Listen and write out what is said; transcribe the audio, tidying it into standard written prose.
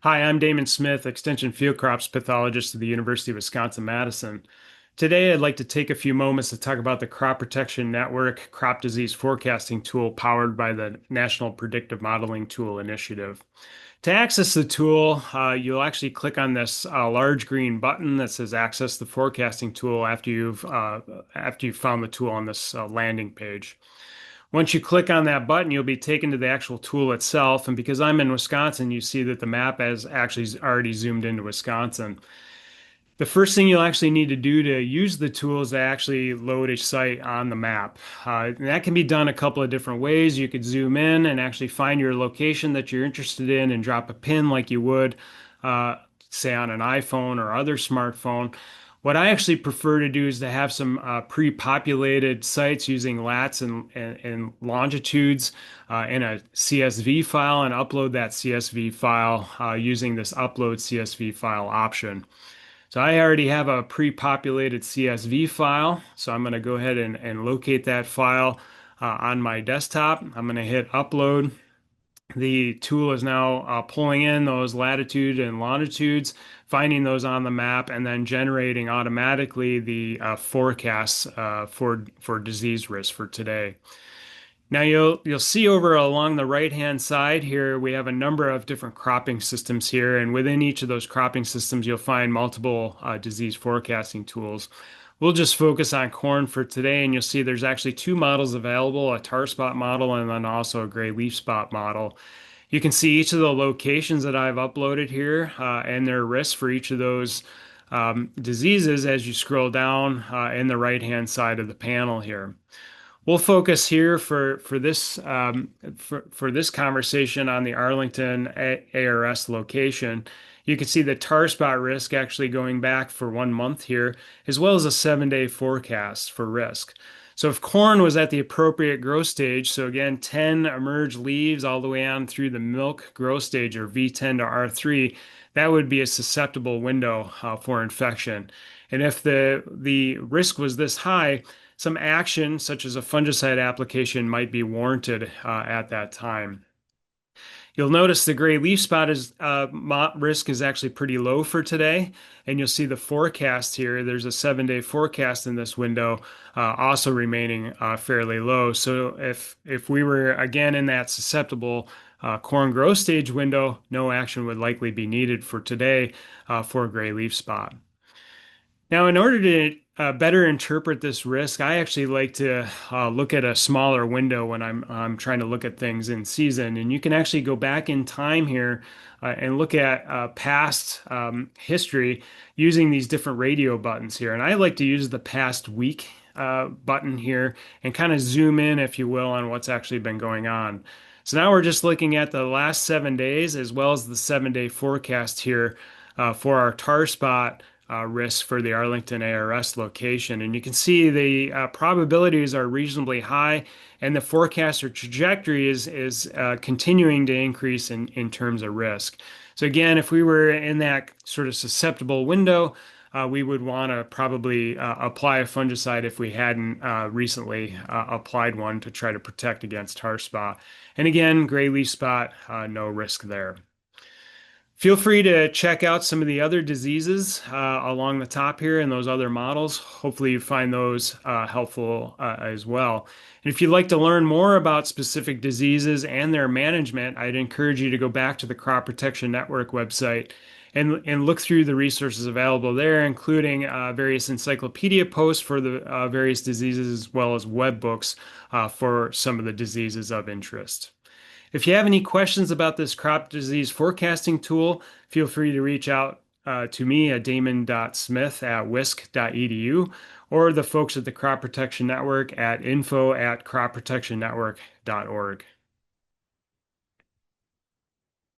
Hi, I'm Damon Smith, Extension Field Crops Pathologist at the University of Wisconsin-Madison. Today, I'd like to take a few moments to talk about the Crop Protection Network crop disease forecasting tool powered by the National Predictive Modeling Tool Initiative. To access the tool, you'll actually click on this large green button that says Access the Forecasting Tool after you've found the tool on this landing page. Once you click on that button, you'll be taken to the actual tool itself. And because I'm in Wisconsin, you see that the map has actually already zoomed into Wisconsin. The first thing you'll actually need to do to use the tool is to actually load a site on the map. And that can be done a couple of different ways. You could zoom in and actually find your location that you're interested in and drop a pin like you would, uh, say, on an iPhone or other smartphone. What I actually prefer to do is to have some pre-populated sites using lats and longitudes in a CSV file and upload that CSV file using this upload CSV file option. So I already have a pre-populated CSV file, so I'm going to go ahead and locate that file on my desktop. I'm going to hit upload. The tool is now pulling in those latitude and longitudes, finding those on the map, and then generating automatically the forecasts for disease risk for today. Now you'll see over along the right-hand side here, we have a number of different cropping systems here, and within each of those cropping systems, you'll find multiple disease forecasting tools. We'll just focus on corn for today, and you'll see there's actually two models available, a tar spot model and then also a gray leaf spot model. You can see each of the locations that I've uploaded here and their risks for each of those diseases as you scroll down in the right-hand side of the panel here. We'll focus here for this conversation on the Arlington ARS location. You can see the tar spot risk actually going back for 1 month here, as well as a 7-day forecast for risk. So if corn was at the appropriate growth stage, so again, 10 emerged leaves all the way on through the milk growth stage, or V10 to R3, that would be a susceptible window for infection. And if the risk was this high, some action, such as a fungicide application, might be warranted at that time. You'll notice the gray leaf spot risk is actually pretty low for today, and you'll see the forecast here. There's a 7-day forecast in this window, also remaining fairly low. So if we were again in that susceptible corn growth stage window, no action would likely be needed for today for a gray leaf spot. Now, in order to better interpret this risk, I actually like to look at a smaller window when I'm trying to look at things in season. And you can actually go back in time here and look at past history using these different radio buttons here. And I like to use the past week button here and kind of zoom in, if you will, on what's actually been going on. So now we're just looking at the last 7 days as well as the 7-day forecast here for our tar spot risk for the Arlington ARS location. And you can see the probabilities are reasonably high, and the forecast or trajectory is continuing to increase in terms of risk. So again, if we were in that sort of susceptible window, we would want to probably apply a fungicide if we hadn't recently applied one to try to protect against tar spot. And again, gray leaf spot, no risk there. Feel free to check out some of the other diseases along the top here and those other models. Hopefully you find those helpful as well. And if you'd like to learn more about specific diseases and their management, I'd encourage you to go back to the Crop Protection Network website and look through the resources available there, including various encyclopedia posts for the various diseases, as well as web books for some of the diseases of interest. If you have any questions about this crop disease forecasting tool, feel free to reach out to me at damon.smith@wisc.edu or the folks at the Crop Protection Network at info@cropprotectionnetwork.org.